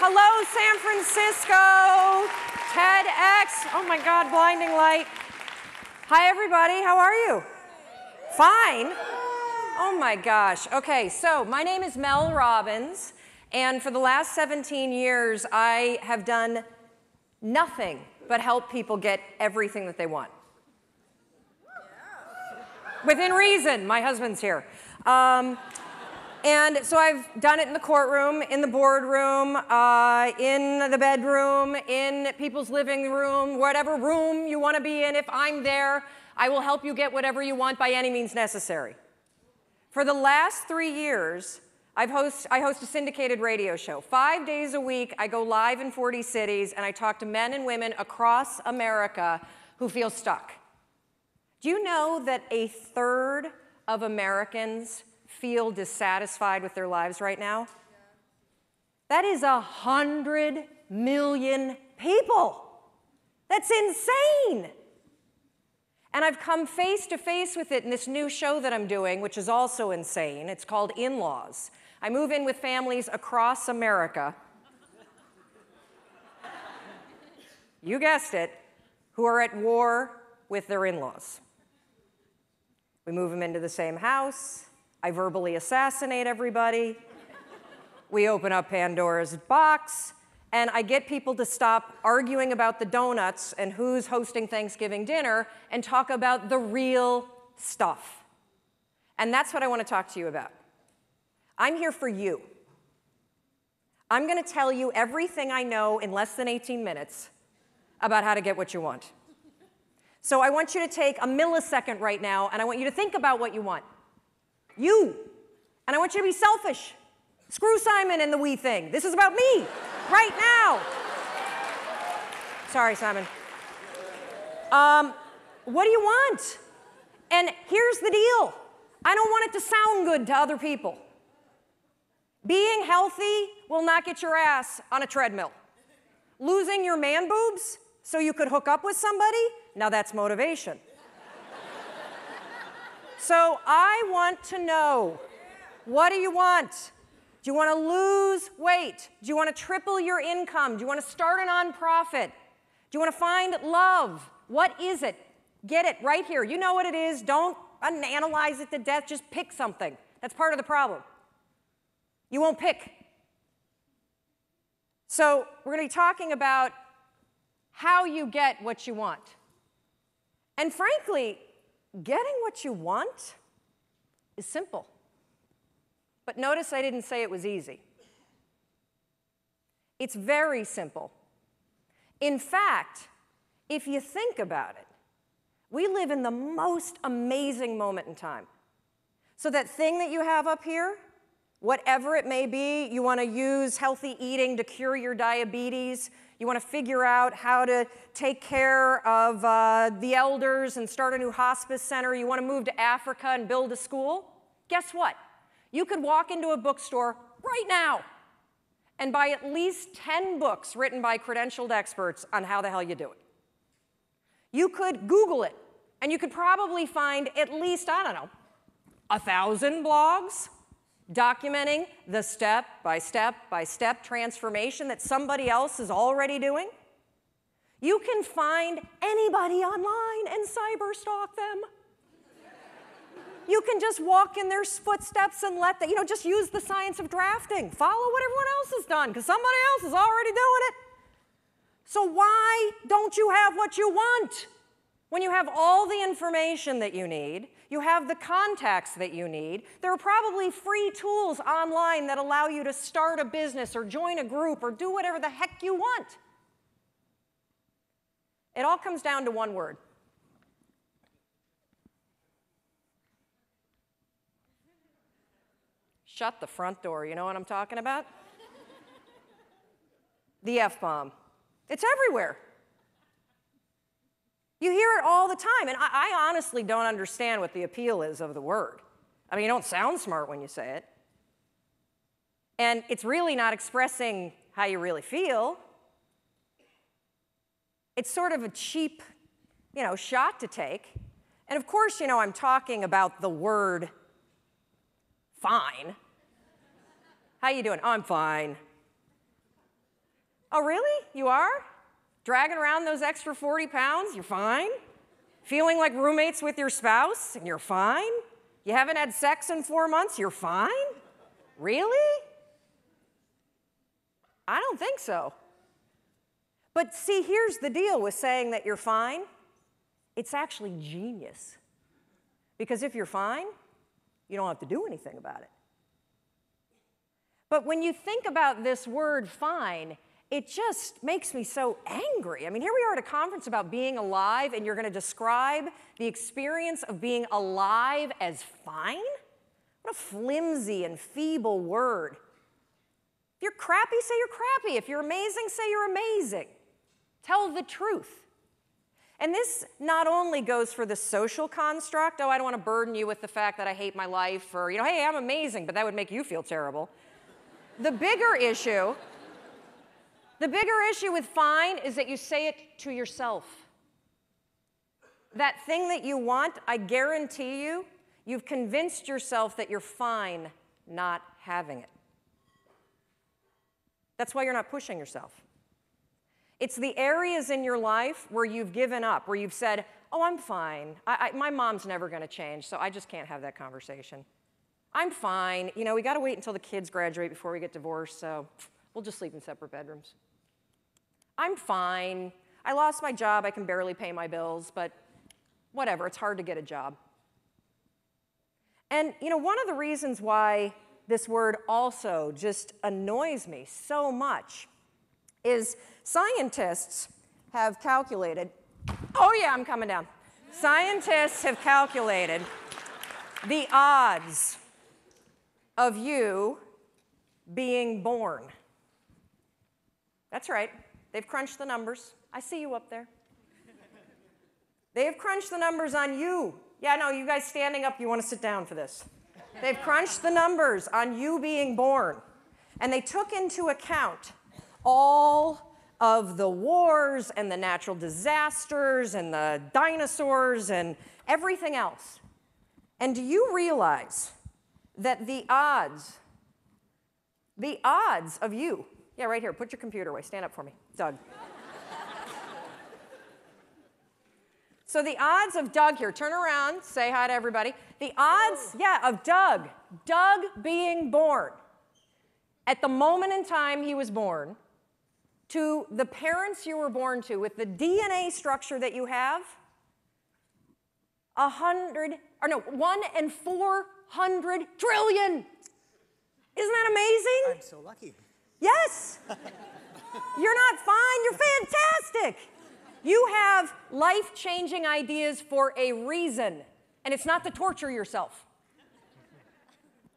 Hello, San Francisco. TEDx. Oh my God, blinding light. Hi, everybody. How are you? Fine. Oh my gosh. Okay, so my name is Mel Robbins, and for the last 17 years, I have done nothing but help people get everything that they want. Within reason. My husband's here. And so I've done it in the courtroom, in the boardroom, in the bedroom, in people's living room, whatever room you want to be in. If I'm there, I will help you get whatever you want by any means necessary. For the last 3 years, I host a syndicated radio show. 5 days a week, I go live in 40 cities, and I talk to men and women across America who feel stuck. Do you know that 1/3 of Americans feel dissatisfied with their lives right now? That is 100 million people. That's insane. And I've come face to face with it in this new show that I'm doing, which is also insane. It's called In-Laws. I move in with families across America. You guessed it, who are at war with their in-laws. We move them into the same house. I verbally assassinate everybody. We open up Pandora's box, and I get people to stop arguing about the donuts and who's hosting Thanksgiving dinner and talk about the real stuff. And that's what I want to talk to you about. I'm here for you. I'm going to tell you everything I know in less than 18 minutes about how to get what you want. So I want you to take a millisecond right now, and I want you to think about what you want. You. And I want you to be selfish. Screw Simon and the we thing. This is about me, right now. Sorry, Simon. What do you want? And here's the deal. I don't want it to sound good to other people. Being healthy will not get your ass on a treadmill. Losing your man boobs so you could hook up with somebody, now that's motivation. So I want to know, what do you want? Do you want to lose weight? Do you want to triple your income? Do you want to start a nonprofit? Do you want to find love? What is it? Get it right here. You know what it is. Don't analyze it to death. Just pick something. That's part of the problem. You won't pick. So we're going to be talking about how you get what you want. And frankly, getting what you want is simple. But notice I didn't say it was easy. It's very simple. In fact, if you think about it, we live in the most amazing moment in time. So that thing that you have up here, whatever it may be, you want to use healthy eating to cure your diabetes, you want to figure out how to take care of the elders and start a new hospice center, you want to move to Africa and build a school, guess what? You could walk into a bookstore right now and buy at least 10 books written by credentialed experts on how the hell you do it. You could Google it, and you could probably find at least, I don't know, 1,000 blogs documenting the step-by-step transformation that somebody else is already doing. You can find anybody online and cyberstalk them. You can just walk in their footsteps and let them, just use the science of drafting. Follow what everyone else has done, because somebody else is already doing it. So why don't you have what you want? When you have all the information that you need, you have the contacts that you need, there are probably free tools online that allow you to start a business or join a group or do whatever the heck you want. It all comes down to one word. Shut the front door, you know what I'm talking about? The F-bomb. It's everywhere. You hear it all the time, and I honestly don't understand what the appeal is of the word. I mean, you don't sound smart when you say it. And it's really not expressing how you really feel. It's sort of a cheap, shot to take. And of course, I'm talking about the word fine. How you doing? Oh, I'm fine. Oh, really? You are? Dragging around those extra 40 pounds? You're fine? Feeling like roommates with your spouse? And you're fine? You haven't had sex in 4 months? You're fine? Really? I don't think so. But see, here's the deal with saying that you're fine. It's actually genius. Because if you're fine, you don't have to do anything about it. But when you think about this word fine, it just makes me so angry. I mean, here we are at a conference about being alive, and you're going to describe the experience of being alive as fine? What a flimsy and feeble word. If you're crappy, say you're crappy. If you're amazing, say you're amazing. Tell the truth. And this not only goes for the social construct, oh, I don't want to burden you with the fact that I hate my life, or, hey, I'm amazing, but that would make you feel terrible. The bigger issue with fine is that you say it to yourself. That thing that you want, I guarantee you, you've convinced yourself that you're fine not having it. That's why you're not pushing yourself. It's the areas in your life where you've given up, where you've said, oh, I'm fine. My mom's never going to change, so I just can't have that conversation. I'm fine. We got to wait until the kids graduate before we get divorced, so we'll just sleep in separate bedrooms. I'm fine. I lost my job. I can barely pay my bills, but whatever. It's hard to get a job. And, one of the reasons why this word also just annoys me so much is scientists have calculated, oh yeah, I'm coming down. Scientists have calculated the odds of you being born. That's right. They've crunched the numbers. I see you up there. They have crunched the numbers on you. Yeah, no, you guys standing up, you want to sit down for this. They've crunched the numbers on you being born. And they took into account all of the wars and the natural disasters and the dinosaurs and everything else. And do you realize that the odds of you, yeah, right here, put your computer away, stand up for me, Doug. So the odds of Doug here, turn around, say hi to everybody. The odds, of Doug being born at the moment in time he was born, to the parents you were born to, with the DNA structure that you have, 1 in 400 trillion. Isn't that amazing? I'm so lucky. Yes. You're not fine, you're fantastic. You have life-changing ideas for a reason, and it's not to torture yourself.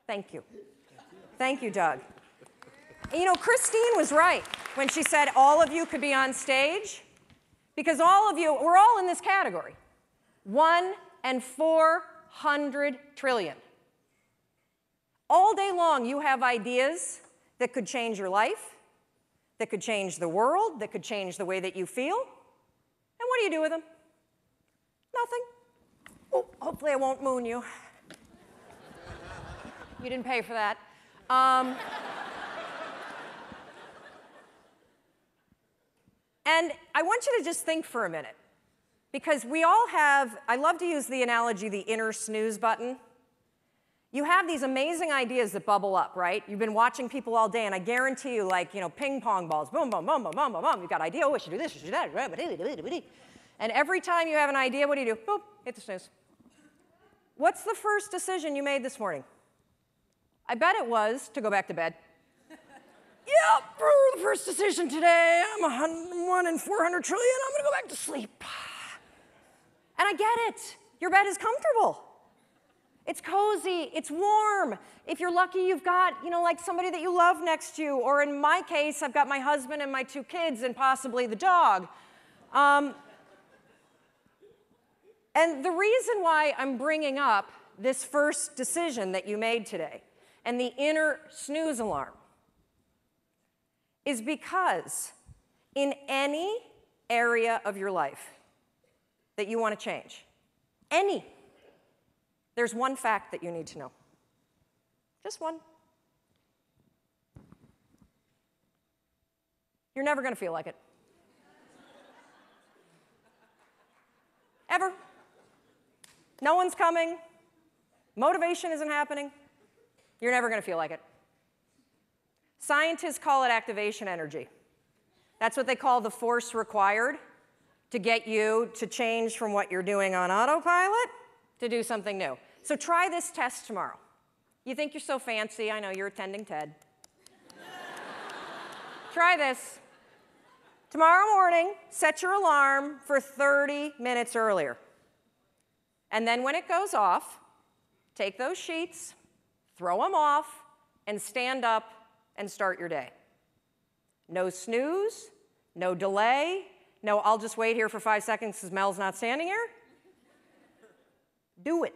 Thank you. Thank you, Doug. Christine was right when she said all of you could be on stage, because all of you, we're all in this category. 1 in 400 trillion. All day long, you have ideas that could change your life, that could change the world, that could change the way that you feel. And what do you do with them? Nothing. Oh, hopefully I won't moon you. You didn't pay for that. And I want you to just think for a minute, because we all have, I love to use the analogy, the inner snooze button. You have these amazing ideas that bubble up, right? You've been watching people all day, and I guarantee you, like, ping pong balls, boom, boom, boom, boom, boom, boom, boom. You've got an idea, oh, I should do this, I should do that. And every time you have an idea, what do? Boop, hit the snooze. What's the first decision you made this morning? I bet it was to go back to bed. Yep, for the first decision today, I'm 1 in 400 trillion, I'm gonna go back to sleep. And I get it. Your bed is comfortable. It's cozy, it's warm. If you're lucky, you've got, like somebody that you love next to you, or in my case, I've got my husband and my 2 kids and possibly the dog. And the reason why I'm bringing up this first decision that you made today and the inner snooze alarm is because in any area of your life that you want to change, there's one fact that you need to know. Just one. You're never going to feel like it. Ever. No one's coming. Motivation isn't happening. You're never going to feel like it. Scientists call it activation energy. That's what they call the force required to get you to change from what you're doing on autopilot to do something new. So try this test tomorrow. You think you're so fancy. I know you're attending TED. Try this. Tomorrow morning, set your alarm for 30 minutes earlier. And then when it goes off, take those sheets, throw them off, and stand up and start your day. No snooze, no delay, no I'll just wait here for 5 seconds because Mel's not standing here. Do it.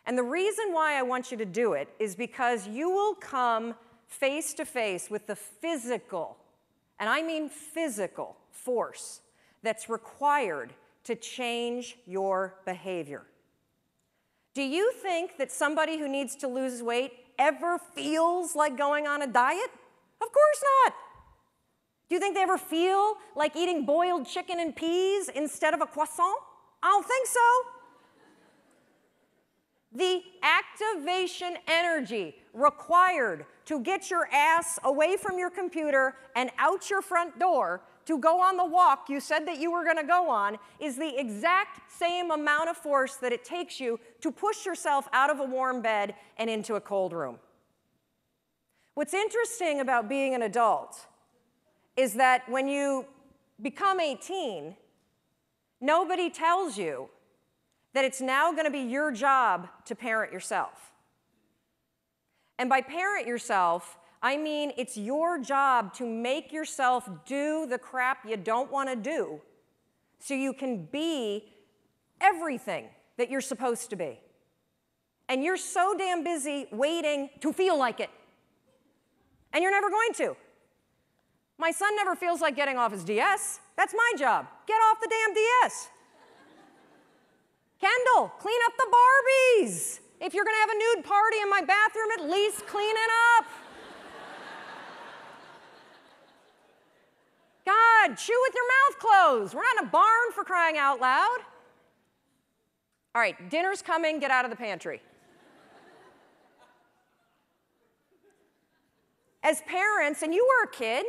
And the reason why I want you to do it is because you will come face to face with the physical, and I mean physical, force that's required to change your behavior. Do you think that somebody who needs to lose weight ever feels like going on a diet? Of course not. Do you think they ever feel like eating boiled chicken and peas instead of a croissant? I don't think so. The activation energy required to get your ass away from your computer and out your front door to go on the walk you said that you were going to go on is the exact same amount of force that it takes you to push yourself out of a warm bed and into a cold room. What's interesting about being an adult is that when you become 18, nobody tells you that it's now going to be your job to parent yourself. And by parent yourself, I mean it's your job to make yourself do the crap you don't want to do so you can be everything that you're supposed to be. And you're so damn busy waiting to feel like it. And you're never going to. My son never feels like getting off his DS. That's my job. Get off the damn DS. Kendall, clean up the Barbies. If you're going to have a nude party in my bathroom, at least clean it up. God, chew with your mouth closed. We're not in a barn for crying out loud. All right, dinner's coming. Get out of the pantry. As parents, and you were a kid,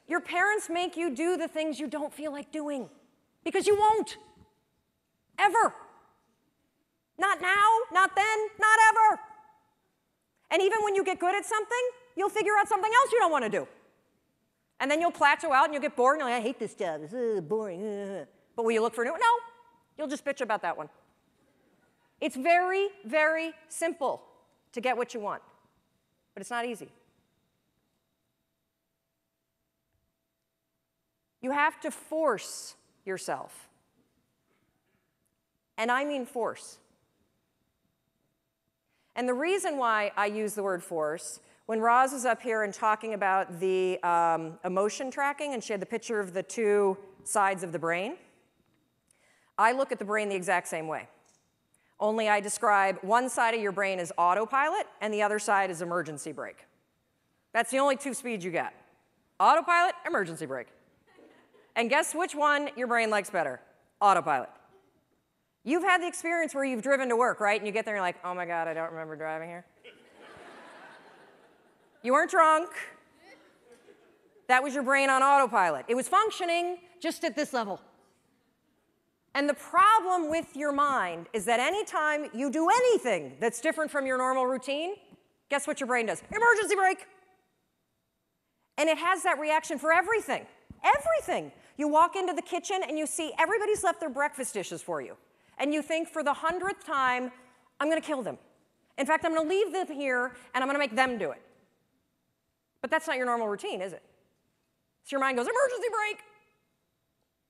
your parents make you do the things you don't feel like doing because you won't. Ever. Not now, not then, not ever. And even when you get good at something, you'll figure out something else you don't want to do. And then you'll plateau out and you'll get bored and you're like, I hate this job, this is boring. But will you look for a new one? No, you'll just bitch about that one. It's very, very simple to get what you want, but it's not easy. You have to force yourself. And I mean force. And the reason why I use the word force, when Roz was up here and talking about the emotion tracking, and she had the picture of the two sides of the brain, I look at the brain the exact same way. Only I describe one side of your brain as autopilot, and the other side is emergency brake. That's the only two speeds you get. Autopilot, emergency brake. And guess which one your brain likes better? Autopilot. You've had the experience where you've driven to work, right? And you get there and you're like, oh my God, I don't remember driving here. You weren't drunk. That was your brain on autopilot. It was functioning just at this level. And the problem with your mind is that anytime you do anything that's different from your normal routine, guess what your brain does? Emergency brake. And it has that reaction for everything. Everything. You walk into the kitchen and you see everybody's left their breakfast dishes for you. And you think for the 100th time, I'm going to kill them. In fact, I'm going to leave them here and I'm going to make them do it. But that's not your normal routine, is it? So your mind goes, emergency brake.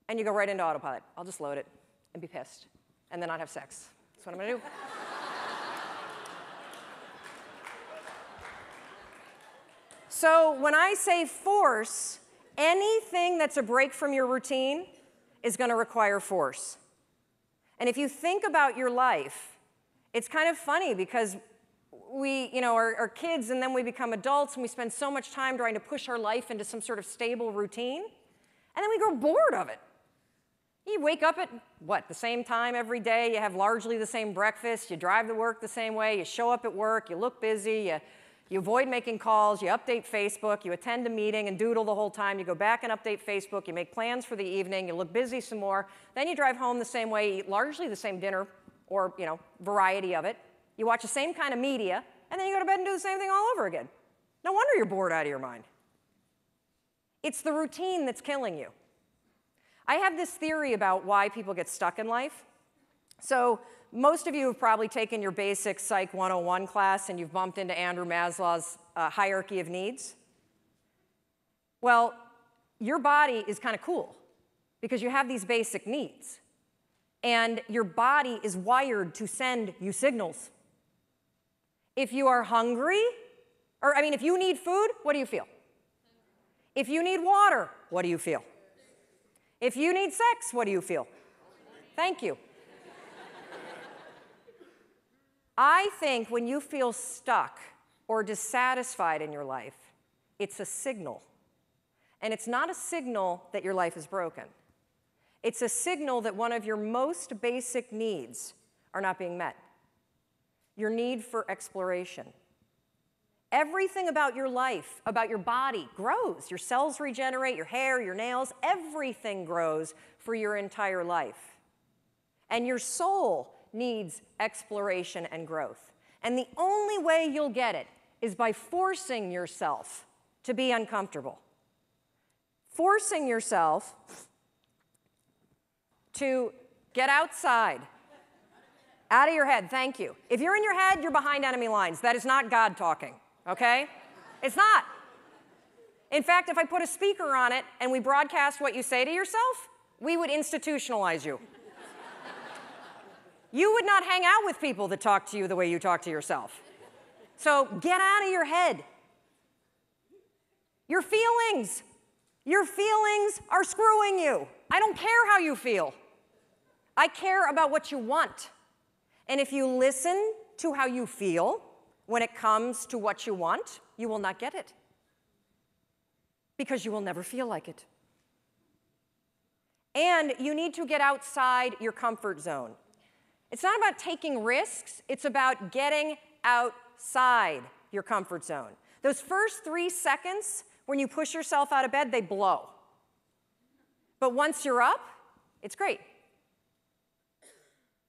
And you go right into autopilot. I'll just load it and be pissed and then not have sex. That's what I'm going to do. So when I say force, anything that's a break from your routine is going to require force. And if you think about your life, it's kind of funny because we are kids, and then we become adults, and we spend so much time trying to push our life into some sort of stable routine, and then we grow bored of it. You wake up at, the same time every day, you have largely the same breakfast, you drive to work the same way, you show up at work, you look busy, you avoid making calls, you update Facebook, you attend a meeting and doodle the whole time, you go back and update Facebook, you make plans for the evening, you look busy some more, then you drive home the same way, eat largely the same dinner, or variety of it. You watch the same kind of media, and then you go to bed and do the same thing all over again. No wonder you're bored out of your mind. It's the routine that's killing you. I have this theory about why people get stuck in life. So most of you have probably taken your basic Psych 101 class, and you've bumped into Andrew Maslow's hierarchy of needs. Well, your body is kind of cool because you have these basic needs. And your body is wired to send you signals. If you are hungry, if you need food, what do you feel? If you need water, what do you feel? If you need sex, what do you feel? Thank you. I think when you feel stuck or dissatisfied in your life, it's a signal. And it's not a signal that your life is broken. It's a signal that one of your most basic needs are not being met. Your need for exploration. Everything about your life, about your body, grows. Your cells regenerate, your hair, your nails, everything grows for your entire life. And your soul needs exploration and growth. And the only way you'll get it is by forcing yourself to be uncomfortable. Forcing yourself to get outside. Out of your head, thank you. If you're in your head, you're behind enemy lines. That is not God talking, okay? It's not. In fact, if I put a speaker on it and we broadcast what you say to yourself, we would institutionalize you. You would not hang out with people that talk to you the way you talk to yourself. So get out of your head. Your feelings are screwing you. I don't care how you feel. I care about what you want. And if you listen to how you feel when it comes to what you want, you will not get it. Because you will never feel like it. And you need to get outside your comfort zone. It's not about taking risks, it's about getting outside your comfort zone. Those first 3 seconds when you push yourself out of bed, they blow. But once you're up, it's great.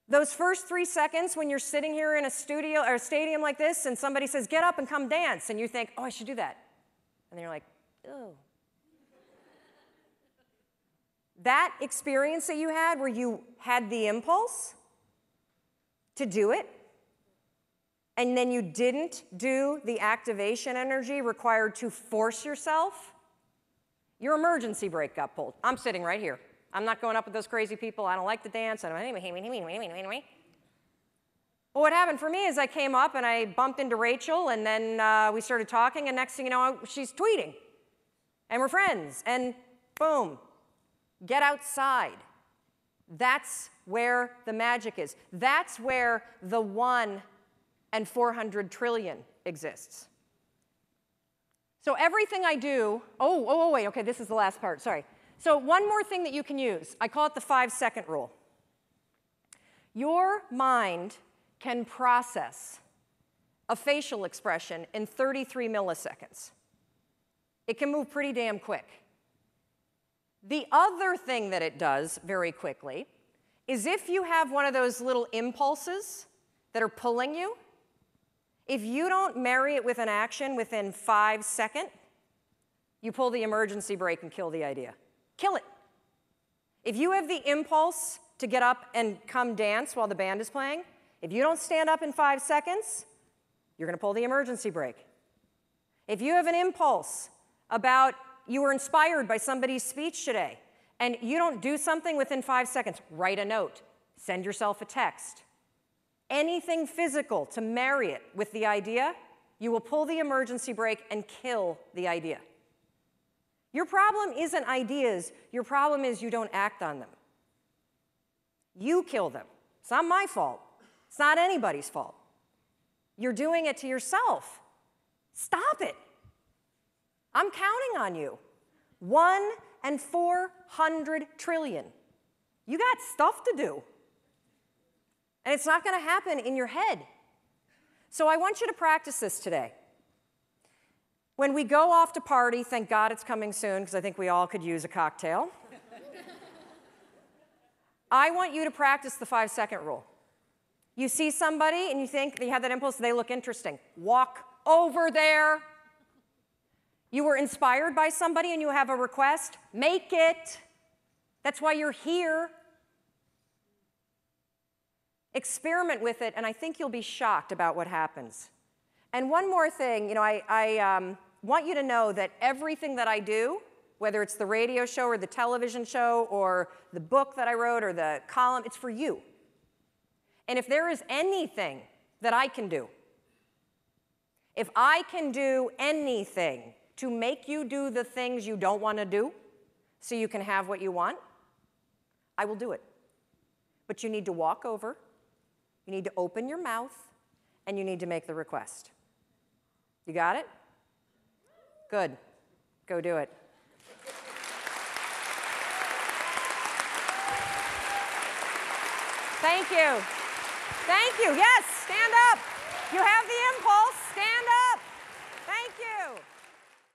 Those first 3 seconds when you're sitting here in a studio or a stadium like this and somebody says, get up and come dance, and you think, oh, I should do that. And then you're like, oh. That experience that you had where you had the impulse to do it, and then you didn't do the activation energy required to force yourself, your emergency brake got pulled. I'm sitting right here. I'm not going up with those crazy people. I don't like to dance. But what happened for me is I came up and I bumped into Rachel, and then we started talking, and next thing you know, she's tweeting. And we're friends, and boom, get outside. That's where the magic is. That's where the 1 in 400 trillion exists. So everything I do, wait, okay, this is the last part, sorry. So one more thing that you can use, I call it the 5-second rule. Your mind can process a facial expression in 33 milliseconds. It can move pretty damn quick. The other thing that it does very quickly is if you have one of those little impulses that are pulling you, if you don't marry it with an action within 5 seconds, you pull the emergency brake and kill the idea. Kill it. If you have the impulse to get up and come dance while the band is playing, if you don't stand up in 5 seconds, you're going to pull the emergency brake. If you have an impulse about you were inspired by somebody's speech today, and you don't do something within 5 seconds, write a note, send yourself a text. Anything physical to marry it with the idea, you will pull the emergency brake and kill the idea. Your problem isn't ideas. Your problem is you don't act on them. You kill them. It's not my fault. It's not anybody's fault. You're doing it to yourself. Stop it. I'm counting on you. 1 in 400 trillion. You got stuff to do. And it's not going to happen in your head. So I want you to practice this today. When we go off to party, thank God it's coming soon, because I think we all could use a cocktail. I want you to practice the 5-second rule. You see somebody and you think you have that impulse, they look interesting. Walk over there. You were inspired by somebody and you have a request, make it. That's why you're here. Experiment with it, and I think you'll be shocked about what happens. And one more thing, I want you to know that everything that I do, whether it's the radio show or the television show or the book that I wrote or the column, it's for you. And if there is anything that I can do, if I can do anything to make you do the things you don't want to do so you can have what you want, I will do it. But you need to walk over, you need to open your mouth, and you need to make the request. You got it? Good. Go do it. Thank you. Thank you. Yes, stand up. You have the impulse. Stand up.